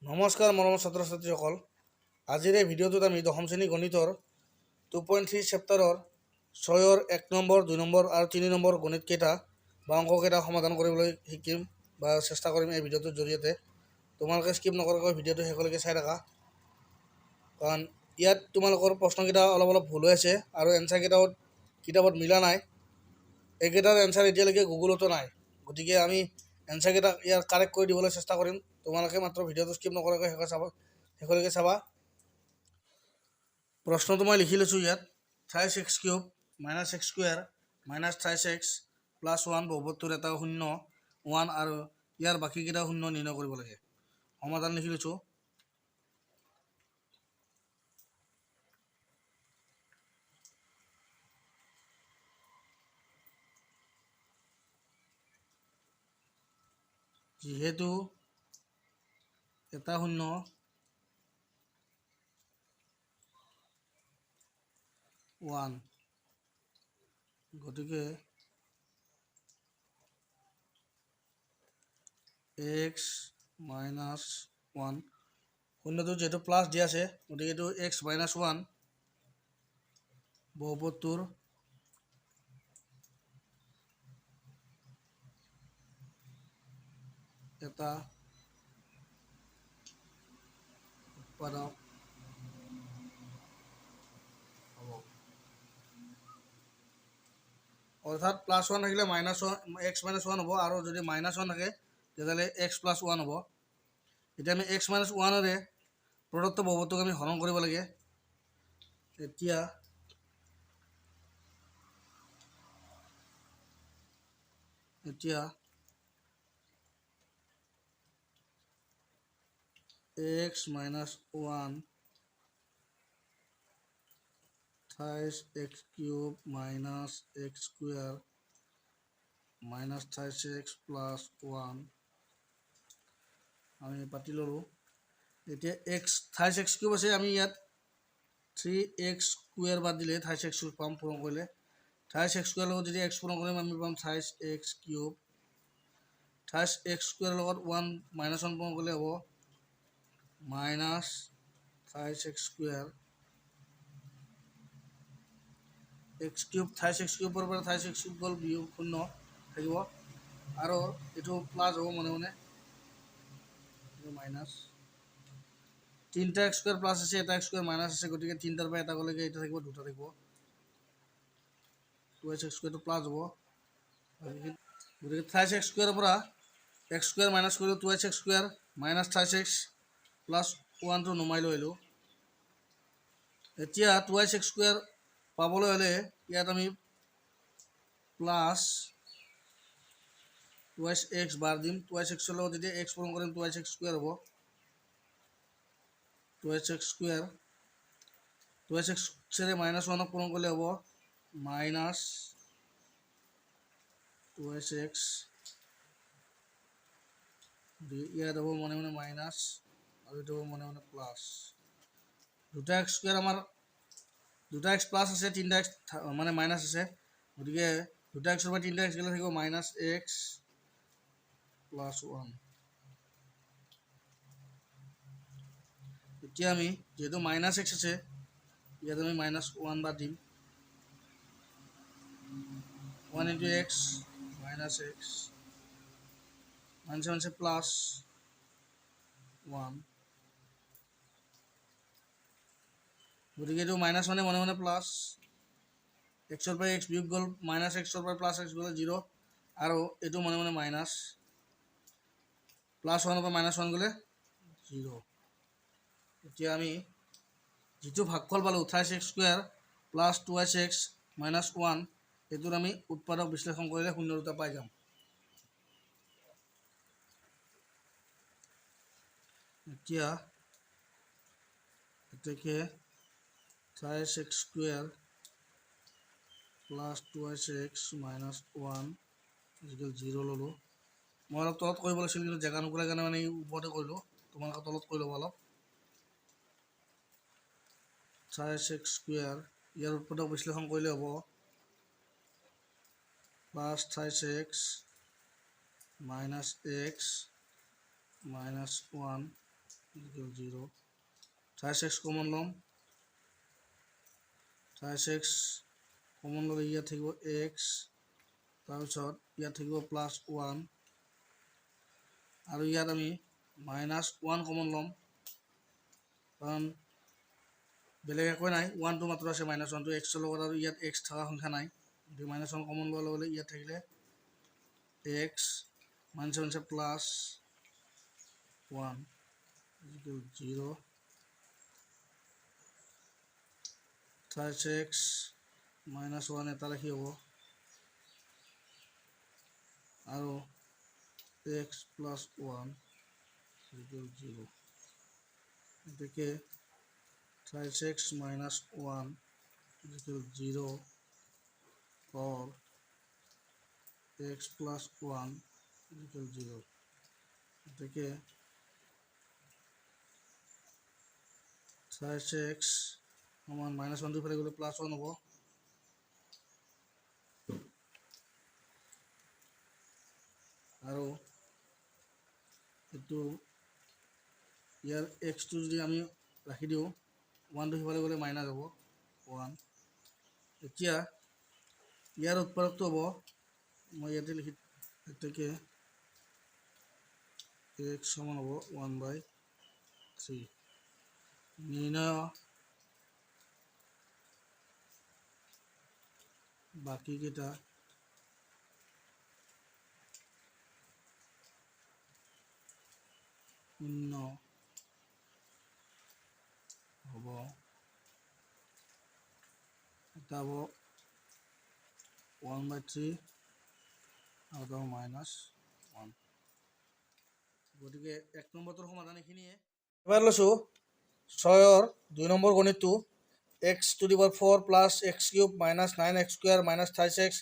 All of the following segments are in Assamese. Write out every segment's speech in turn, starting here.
নমস্কাৰ মৰমৰ ছাত্ৰ ছাত্ৰীসকল। আজিৰ এই ভিডিঅ'টোত আমি দশম শ্ৰেণী গণিতৰ 2.3 চেপ্টাৰৰ 6ৰ 1 নম্বৰ 2 নম্বৰ আৰু 3 নম্বৰ গণিতকেইটা বা অংককেইটা সমাধান কৰিবলৈ শিকিম বা চেষ্টা কৰিম। এই ভিডিঅ'টোৰ জৰিয়তে তোমালোকে স্কিপ নকৰাকৈ ভিডিঅ'টো শেষলৈকে চাই থাকা, কাৰণ ইয়াত তোমালোকৰ প্ৰশ্নকেইটা অলপ ভুল হৈ আছে আৰু এনচাৰকেইটাও কিতাপত মিলা নাই। এইকেইটাৰ এনচাৰ এতিয়ালৈকে গুগলতো নাই, গতিকে আমি এনচাৰকেইটা ইয়াৰ কাৰেক্ট কৰি দিবলৈ চেষ্টা কৰিম। তোমালোকে মাত্ৰ ভিডিঅ'টো স্কিপ নকৰাকৈ শেষলৈকে চাবা। প্ৰশ্নটো মই লিখি লৈছোঁ ইয়াত। 3x³ - x² - 3x + 1 বহুপদটোৰ এটা শূন্য 1 আৰু ইয়াৰ বাকীকেইটা শূন্য নিৰ্ণয় কৰিব লাগে। সমাধান লিখি লৈছোঁ। যিহেতু এটা শূন্য 1, গতিকে x - 1 শূন্যটো যিহেতু প্লাছ দিয়া আছে, গতিকে এইটো x - 1 বহুপদটোৰ এটা উৎপাদক হ'ব। অৰ্থাৎ +1 থাকিলে x - 1 হ'ব, আৰু যদি -1 থাকে তেতিয়াহ'লে x + 1 হ'ব। এতিয়া আমি x - 1ৰে প্ৰদত্ত বহুপদটোক আমি হৰণ কৰিব লাগে। এতিয়া x - 1 3x³ - x² - 3x + 1 আমি পাতি ল'লোঁ। এতিয়া x 3x³ আছে, আমি ইয়াত 3x² বাদ দিলে 3x³ পাম পূৰণ কৰিলে। 3x² লগত যদি x পূৰণ কৰিম আমি পাম 3x³ 3x² লগত 1 - 1 পূৰণ কৰিলে হ'ব -3x²। x³ 3x³ পৰা 3x³ গ'ল, বিয়োগ 0 থাকিব, আৰু এইটো প্লাছ হ'ব মনে এইটো মাইনাছ। 3টা x² প্লাছ আছে, এটা x² মাইনাছ আছে, গতিকে 3টাৰ পৰা এটা গ'লেগে এটা থাকিব, 2টা থাকিব। 2x² প্লাছ হ'ব, গতিকে 3x² পৰা x² মাইনাছ কৰিলোঁ, 2x² - 3x + 1টো নমাই লৈ আহিলোঁ। এতিয়া 2x² পাবলৈ হ'লে ইয়াত আমি প্লাছ 2x বাৰ দিম। 2x লগত যেতিয়া x পূৰণ কৰিম 2x² হ'ব। 2x² 2xৰে -1ক পূৰণ কৰিলে হ'ব -2x, ইয়াত হ'ব মনে মাইনাছ, আৰু এইটো হ'ব মনে প্লাছ। 2টা x² আমাৰ 2টা x প্লাছ আছে, 3টা x মাইনাছ আছে, গতিকে 2টা xৰ পৰা 3টা x গ'লে থাকিব -x + 1। এতিয়া আমি যিহেতু -x আছে, ইয়াত আমি -1 বাদ দিম। 1 × x - x -1 প্লাছ 1, গতিকে এইটো -1 মনে প্লাছ। xৰ পৰা x বিয়োগ গ'ল, -xৰ পৰা +x গ'লে 0, আৰু এইটো মনে মাইনাছ। +1ৰ পৰা -1 গ'লে 0। এতিয়া আমি যিটো ভাগফল পালোঁ 3x² + 2x - 1, এইটোৰ আমি উৎপাদক বিশ্লেষণ কৰিলে শূন্য দুটা পাই যাম। এতিয়া এতেকে 3x² + 2x - 1 0 ল'লোঁ। মই অলপ তলত কৰিব লাগিছিল, কিন্তু জেগা নোপোৱাৰ কাৰণে ওপৰতে কৰিলোঁ। তোমালোকে তলত কৰি ল'ব অলপ। 3x² ইয়াৰ উৎপাদক বিশ্লেষণ কৰিলে হ'ব +3x - x - 1 ইকুৱেল 0 36 কমন ল'ম 36 কমন ল'লে ইয়াত থাকিব x তাৰপিছত ইয়াত থাকিব +1 আৰু ইয়াত আমি -1 কমন ল'ম কাৰণ বেলেগ একো নাই 1টো মাত্ৰ আছে -1টো x ৰ লগত আৰু ইয়াত x থকা সংখ্যা নাই গতিকে -1 কমন লোৱাৰ লগে লগে ইয়াত থাকিলে x -1 +1 0 36 -1 এটা ৰাখি হ'ব আৰু x +1 0 গতিকে 36 - 1 0 or x +1 0 গতিকে 36 সমান -1 দুফালে গ'লে +1 হ'ব আৰু এইটো ইয়াৰ xটো যদি আমি ৰাখি দিওঁ 1টো সিফালে গ'লে মাইনাছ হ'ব 1 এতিয়া ইয়াৰ উৎপাদকটো হ'ব মই ইয়াতে লিখি গতিকে x সমান হ'ব 1/3 নিৰ্ণয় বাকীকেইটা শূন্য হ'ব এটা হ'ব 1/3 আৰু এটা -1 গতিকে 1 নম্বৰটোৰ সমাধান এইখিনিয়ে এবাৰ লৈছোঁ 6ৰ 2 নম্বৰ গণিতটো x⁴ + x³ - 9x² - 36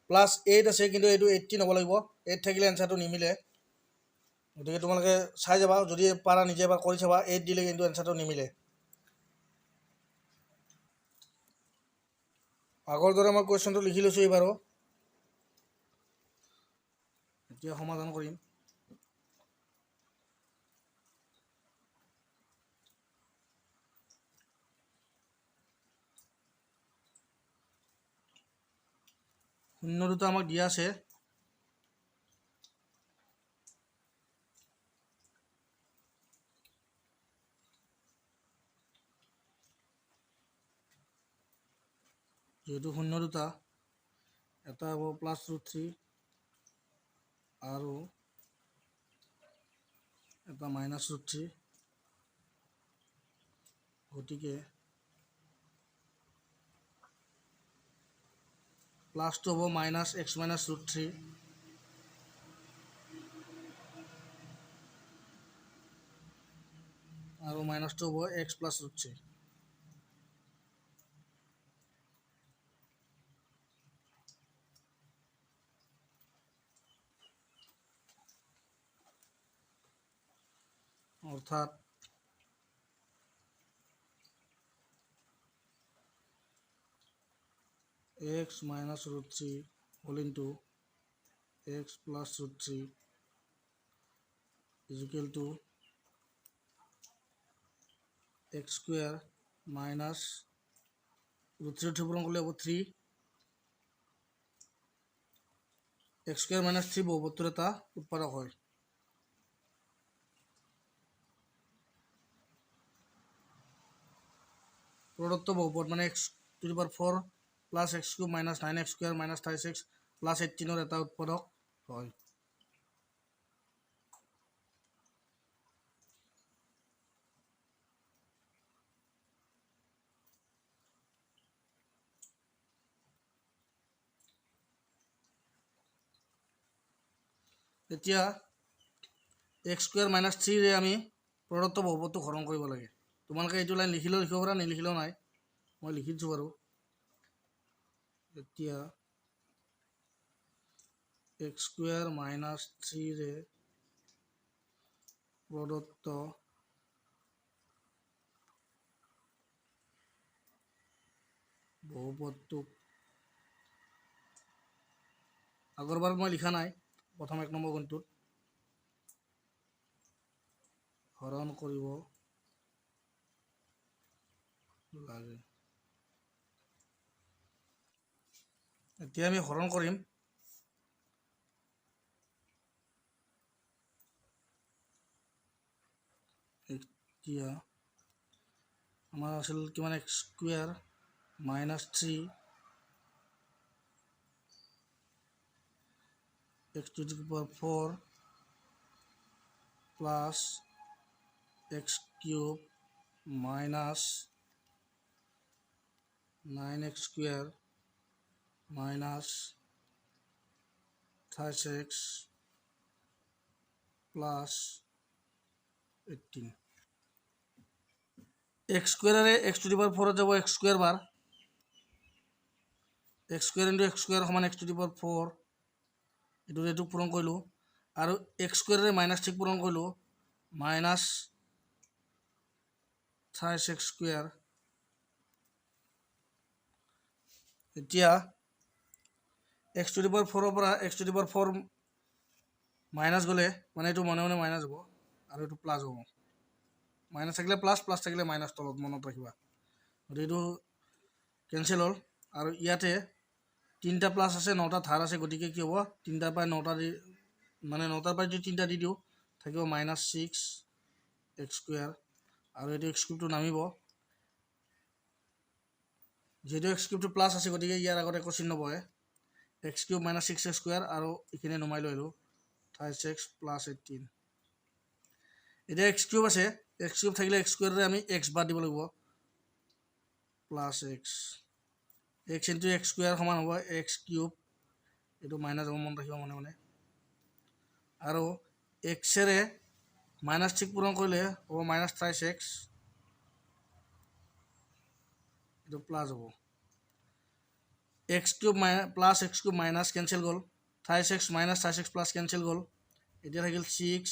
+ 8 আছে কিন্তু এইটো 18 হ'ব লাগিব 8 থাকিলে এনচাৰটো নিমিলে গতিকে তোমালোকে চাই যাবা যদি পাৰা নিজে এবাৰ কৰি চাবা 8 দিলে কিন্তু এনচাৰটো নিমিলে আগৰ দৰে মই কুৱেশ্যনটো লিখি লৈছোঁ এইবাৰো এতিয়া সমাধান কৰিম শূন্য দুটা আমাক দিয়া আছে যেহেতু শূন্য দুটা এটা হ'ব +√3 আৰু এটা -√3 গতিকে প্লাছটো হ'ব -x - √3 আৰু মাইনাছটো হ'ব x + √3 অৰ্থাৎ x - √3 whole into x + √3 is equal to x² minus √3 পূৰণ কৰিলে হ'ব 3 x² - 3 বহুপদটোৰ এটা উৎপাদক হয় প্ৰদত্ত বহুপদ মানে x⁴ + x³ - 9x² - 36 + 18ৰ এটা উৎপাদক হয় এতিয়া x² - 3ৰে আমি প্ৰদত্ত বহুপদটো হৰণ কৰিব লাগে তোমালোকে এইটো লাইন লিখিলেও লিখিব পাৰা নিলিখিলেও নাই মই লিখি দিছোঁ বাৰু এতিয়া x² - 3ৰে প্ৰদত্ত বহুপদটোক আগৰবাৰত মই লিখা নাই প্ৰথম 1 নম্বৰ গুণটোত হৰণ কৰিব লাগে। এতিয়া আমি হৰণ কৰিম। এতিয়া আমাৰ আছিল কিমান x square -3 x to the power 4 plus x cube minus 9x square minus 36 plus 18 x square x to the power 4 যাব x square বার x square into x square সমান x to the power 4 এইটো পূৰণ কৰিলোঁ আৰু x square -6 পূৰণ কৰিলোঁ -36 square। এতিয়া x to the power 4 পৰা x to the power 4 minus গ'লে মানে এইটো মনে মনে মাইনাছ হ'ব আৰু এইটো প্লাছ হ'ব। মাইনাছ থাকিলে প্লাছ, প্লাছ থাকিলে মাইনাছ তলত মনত ৰাখিবা। গতিকে এইটো কেঞ্চেল হ'ল আৰু ইয়াতে 3টা প্লাছ আছে 9টা ধাৰ আছে, গতিকে কি হ'ব 3টাৰ পৰা 9টা দি মানে 9টাৰ পৰা যদি 3টা দি দিওঁ থাকিব -6 x স্কুৱেৰ আৰু এইটো এক্স কিউবটো নামিব। যিহেতু এক্স কিউবটো প্লাছ আছে গতিকে ইয়াৰ আগত একো চিহ্ন বহে এক্স কিউব -6 x স্কুৱেৰ আৰু এইখিনি নমাই লৈ আহিলোঁ 36 + 18। এতিয়া এক্স কিউব আছে, এক্স কিউব থাকিলে এক্স স্কুৱেৰে আমি এক্স বাদ দিব লাগিব +x x into x square সমান হ'ব এক্স কিউব, এইটো মাইনাছ হ'ব মনত ৰাখিব মনে মনে, আৰু এক্সেৰে -6 পূৰণ কৰিলে হ'ব -36, এইটো প্লাছ হ'ব। X cube plus x cube minus cancel গ'ল, 36 - 36 প্লাছ কেঞ্চেল গ'ল, এতিয়া থাকিল 6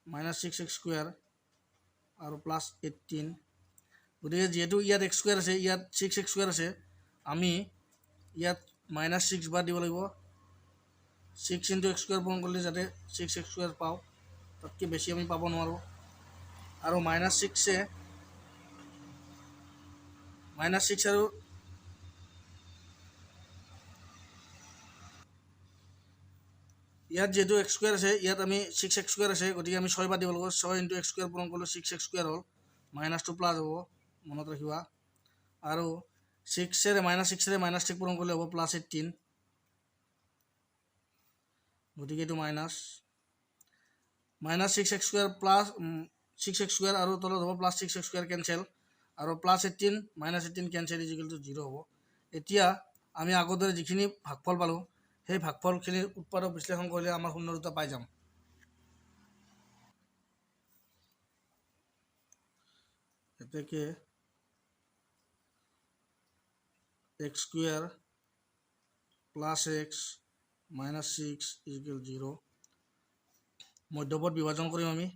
-6 x স্কুৱেৰ আৰু +18। গতিকে যিহেতু ইয়াত এক্স স্কুৱেৰ আছে ইয়াত 6 x স্কুৱেৰ আছে, আমি ইয়াত -6 বাদ দিব লাগিব। 6 ইনটু এক্স স্কুৱেৰ পূৰণ কৰিলে যাতে 6 x স্কুৱেৰ পাওঁ, তাতকৈ বেছি আমি পাব নোৱাৰোঁ। আৰু -6 আৰু ইয়াত যেহেতু এক্স স্কুৱেৰ আছে ইয়াত আমি 6 x স্কুৱেৰ আছে, গতিকে আমি 6 বাদ দিব লাগিব। 6 ইনটু এক্স স্কুৱেৰ পূৰণ কৰিলোঁ 6 x স্কুৱেৰ হ'ল, মাইনাছটো প্লাছ হ'ব মনত ৰাখিবা, আৰু 6ৰে -6 পূৰণ কৰিলে হ'ব +18, গতিকে এইটো -6 x square plus 6 x square আৰু তলত হ'ব +6 x স্কুৱেৰ কেঞ্চেল, আৰু +18 -18 কেঞ্চেল = 0 হ'ব। এতিয়া আমি আগতে যিখিনি ভাগফল পালোঁ সেই ভাগফলখিনিৰ উৎপাদক বিশ্লেষণ কৰিলে আমাৰ শূন্য দুটা পাই যাম। এতেকে x স্কুৱেৰ +x -6 = 0। মধ্যপদ বিভাজন কৰিম আমি,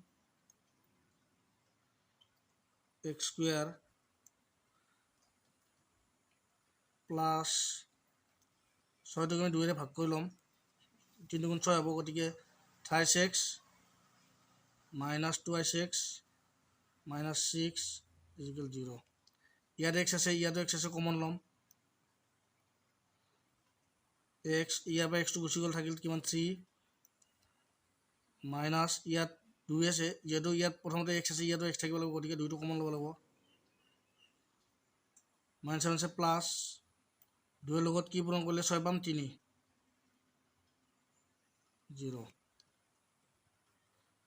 x স্কুৱেৰ প্লাছ 6টোক আমি 2ৰে ভাগ কৰি ল'ম, 3 × 6 হ'ব, গতিকে 28x -2x -6 = 0। ইয়াত x আছে ইয়াতো x আছে, কমন ল'ম, x ইয়াৰ পৰা xটো গুচি গ'ল, থাকিল কিমান 3 মাইনাছ ইয়াত 2 আছে, যিহেতু ইয়াত প্ৰথমতে x আছে ইয়াতো x থাকিব লাগিব, গতিকে 2টো কমন ল'ব লাগিব, -7 আছে প্লাছ 2ৰ লগত কি পূৰণ কৰিলে 6 পাম 3 0।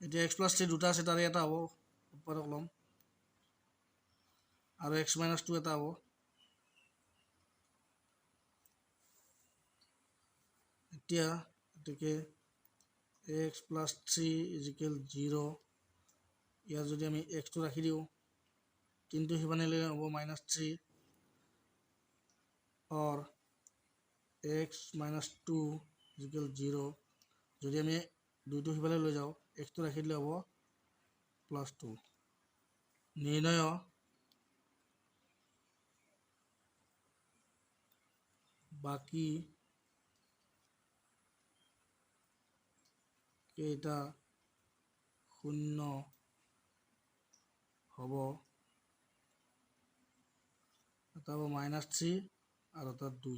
এতিয়া x + 3 দুটা আছে তাৰে এটা হ'ব, উৎপাদক ল'ম, আৰু x - 2 এটা হ'ব। এতিয়া গতিকে x + 3 = 0। ইয়াত যদি আমি xটো ৰাখি দিওঁ 3টো সিমানে লৈ হ'ব -3, or x - 2 = 0। যদি আমি 2টো সিফালে লৈ যাওঁ xটো ৰাখি দিলে হ'ব +2। নিৰ্ণয় বাকী কেইটা শূন্য হ'ব এটা হ'ব -3 আৰু এটা 2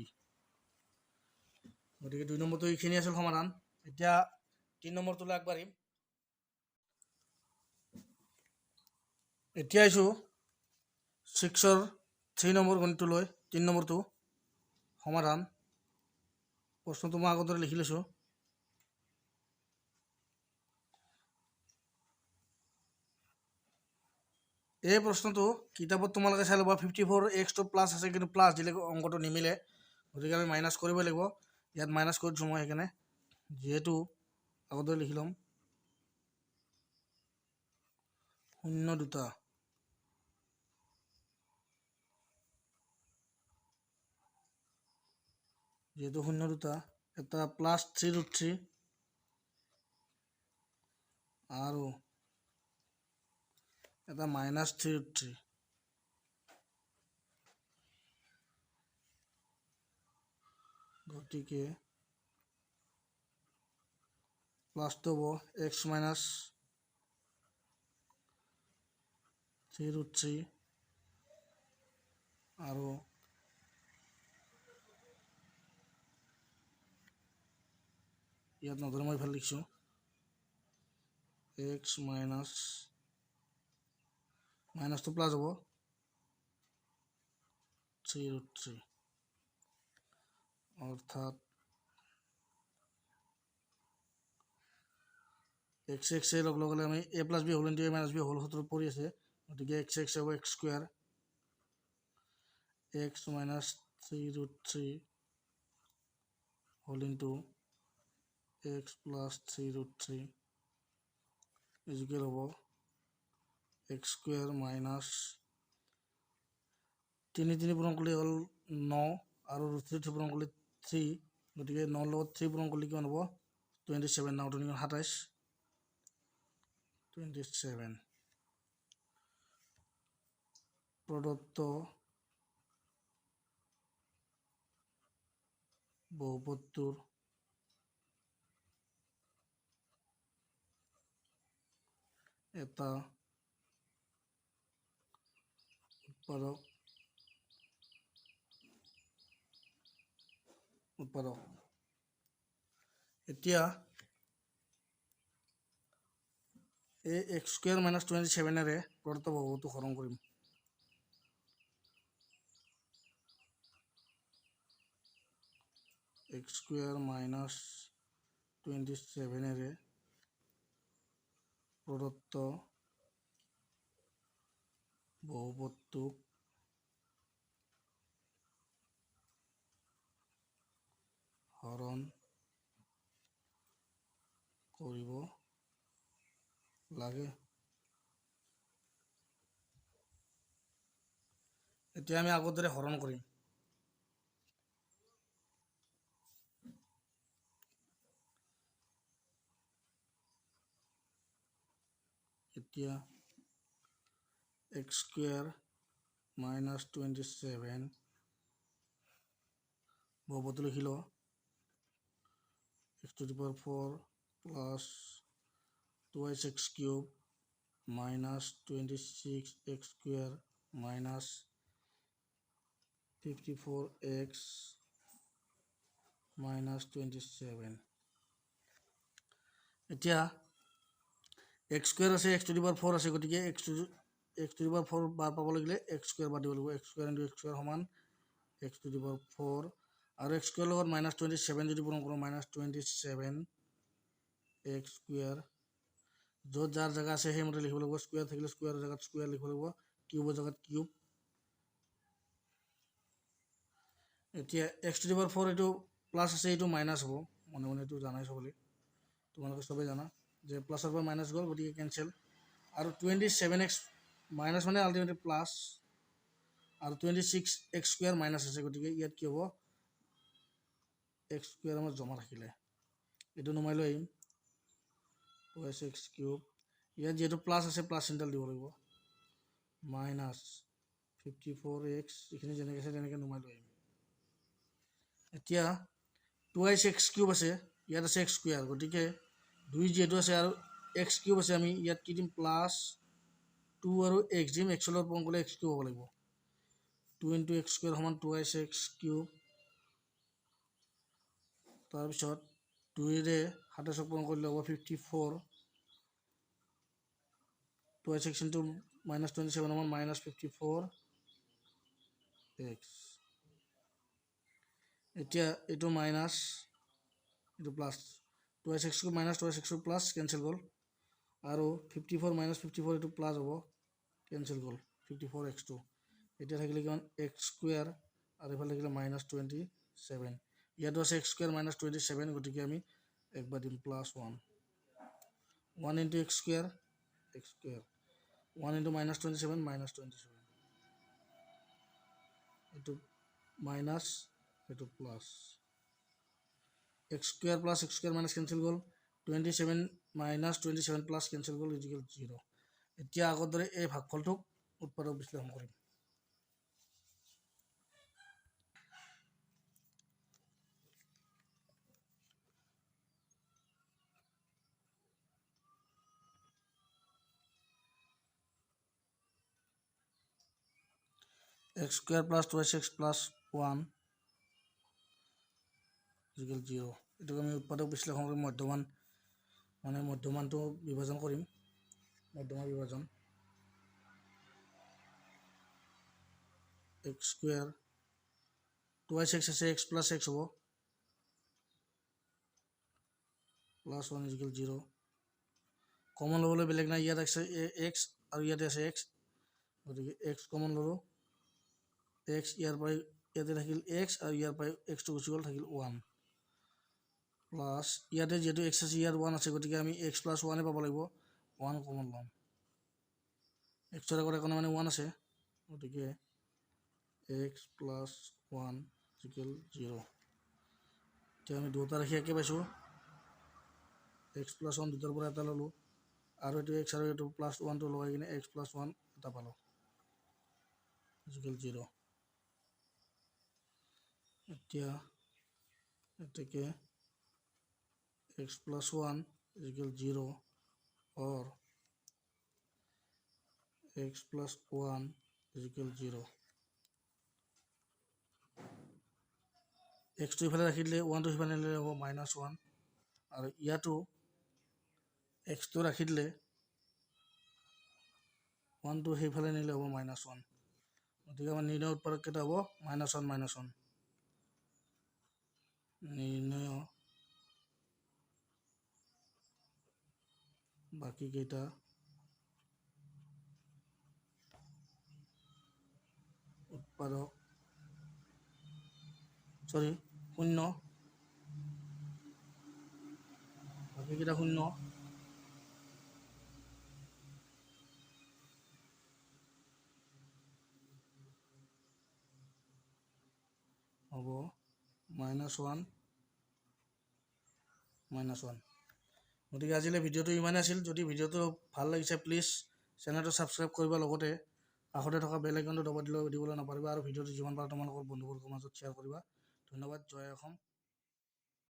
গতিকে 2 নম্বৰটো এইখিনি আছিল সমাধান এতিয়া 3 নম্বৰটোলৈ আগবাঢ়িম এতিয়া আহিছোঁ 6ৰ 3 নম্বৰ গণিতলৈ 3 নম্বৰটো সমাধান প্ৰশ্নটো মই আগতে লিখি লৈছোঁ এই প্ৰশ্নটো কিতাপত তোমালোকে চাই ল'বা 54x প্লাছ আছে কিন্তু প্লাছ দিলে অংকটো নিমিলে গতিকে আমি মাইনাছ কৰিবই লাগিব ইয়াত মাইনাছ কৰি দিছোঁ মই সেইকাৰণে যিহেতু আগতে লিখি ল'ম 0 দুটা যেহেতু 0 দুটা এটা +3√3 আৰু এটা -3√3 গতিকে প্লাছটো হ'ব x - 3√3 আৰু ইয়াত নধৰি মই ইফালে লিখিছোঁ x মাইনাছটো প্লাছ হ'ব 3√3 অৰ্থাৎ x লগ লগালে আমি a + b whole into a - b whole সূত্ৰত পৰি আছে গতিকে x হ'ব x square x - 3√3 whole into x + 3√3 equal হ'ব x স্কুৱেৰ মাইনাছ 3 পূৰণ কৰিলে হ'ল 9 আৰু √3 পূৰণ কৰিলে 3 গতিকে 9 লগত 3 পূৰণ কৰিলে কিমান হ'ব 27 9 2 27 27 প্ৰদত্ত বহুপদটোৰ এটা উৎপাদক এতিয়া এই x স্কুৱেৰ - 27ৰে প্ৰদত্ত বহুপদটো হৰণ কৰিম x স্কুৱেৰ - 27ৰে প্ৰদত্ত বহুপদটোক হৰণ কৰিব লাগে এতিয়া আমি আগৰ দৰে হৰণ কৰিম এতিয়া x স্কুৱেৰ - 27 বহুপদটো লিখি লওঁ x⁴ plus 2x cube minus 26x square minus 54x minus 27 এতিয়া x স্কুৱেৰ আছে x⁴ আছে গতিকে x⁴ বাৰ পাব লাগিলে x স্কুৱেৰ বাদ দিব লাগিব x square into x square সমান x⁴ আৰু x স্কুৱেৰ লগত -27 যদি পূৰণ কৰোঁ -27 x স্কুৱেৰ য'ত যাৰ জেগা আছে সেইমতে লিখিব লাগিব স্কুৱেৰ থাকিলে স্কুৱেৰৰ জেগাত স্কুৱেৰ লিখিব লাগিব কিউবৰ জেগাত কিউব এতিয়া x⁴ এইটো প্লাছ আছে এইটো মাইনাছ হ'ব মনে মনে এইটো জানাই চবলৈ তোমালোকে চবেই জানা যে প্লাছৰ পৰা মাইনাছ গ'ল গতিকে কেনচেল আৰু 27x মাইনাছ মানে আল্টিমেটলি প্লাছ আৰু 26x স্কুৱেৰ মাইনাছ আছে গতিকে ইয়াত কি হ'ব x স্কুৱেৰ আমাৰ জমা থাকিলে এইটো নমাই লৈ আহিম 2x কিউব ইয়াত যেহেতু প্লাছ আছে প্লাছ চিনডাল দিব লাগিব মাইনাছ 54x এইখিনি যেনেকৈ আছে তেনেকৈ নমাই লৈ আহিম এতিয়া 2x কিউব আছে ইয়াত আছে x স্কুৱেৰ গতিকে 2 যিহেতু আছে আৰু x কিউব আছে আমি ইয়াত কি দিম প্লাছ 2 আৰু x দিম, x লগত পূৰণ কৰিলে x কিউব হ'ব লাগিব। 2 × x² সমান 2x কিউব। তাৰপিছত 2ৰে 27 পূৰণ কৰিলে হ'ব 54। 2x × -27 সমান -54x। এতিয়া এইটো মাইনাছ এইটো plus 2x minus 2x plus cancel গ'ল আৰু 54 - 54 এইটো প্লাছ হ'ব, কেঞ্চেল গ'ল 54x2। এতিয়া থাকিলে কিমান x² আৰু এইফালে থাকিলে -27। ইয়াতো আছে x² -27, গতিকে আমি একবাৰ দিম +1 1 × x², x², 1 × -27 -27, এইটো মাইনাছ এইটো plus, x² + x² minus cancel গ'ল, 27 - 27 প্লাছ কেঞ্চেল গ'ল, ইজিকেল 0। এতিয়া আগৰ দৰে এই ভাগফলটোক উৎপাদক বিশ্লেষণ কৰিম। x² + 2x + 1 is equal 0। এইটোক আমি উৎপাদক বিশ্লেষণ কৰি মধ্যমানটো বিভাজন কৰিম, মধ্যমা বিভাজন। x² 2x আছে, x + x হ'ব, +1 ইজিকেল 0। কমন ল'বলৈ বেলেগ নাই, ইয়াত আছে x আৰু ইয়াতে আছে x, গতিকে x কমন ল'লোঁ, x ইয়াৰ পৰা ইয়াতে থাকিল x আৰু ইয়াৰ পৰা xটো গুচি গ'ল, থাকিল 1 প্লাছ ইয়াতে যিহেতু x আছে ইয়াত 1 আছে, গতিকে আমি x + 1 পাব লাগিব, 1 কমন ল'ম। xৰ আগত একো মানে 1 আছে, গতিকে x + 1 ইজিকেল 0। এতিয়া আমি দুটা ৰাশি একে পাইছোঁ, x + 1 দুটাৰ পৰা এটা ল'লোঁ আৰু এইটো x আৰু এইটো +1টো লগাই কিনে x + 1 এটা পালোঁ, ইজিকেল 0। এতিয়া এতেকে x + 1 ইজিকেল 0 और x + 1 ইজিকেল 0। xটো ইফালে ৰাখি দিলে 1টো সিফালে নিলে হ'ব -1, আৰু ইয়াতো xটো ৰাখি দিলে 1টো সেইফালে নিলে হ'ব -1। গতিকে আমাৰ নিৰ্ণয় উৎপাদক কেইটা হ'ব -1 -1। নিৰ্ণয় বাকী কেইটা উৎপাদক 0, বাকীকেইটা 0। হ'ব -1 -1। গতিকে আজিলৈ ভিডিঅ'টো ইমানেই আছিল। যদি ভিডিঅ'টো ভাল লাগিছে প্লিজ চেনেলটো ছাবস্ক্ৰাইব কৰিব, লগতে কাষতে থকা বেল আইকনটো দিবলৈ নাপাহৰিবা, আৰু ভিডিঅ'টো যিমান পাৰা তোমালোকৰ বন্ধুবৰ্গৰ মাজত শ্বেয়াৰ কৰিবা। ধন্যবাদ। জয় অসম।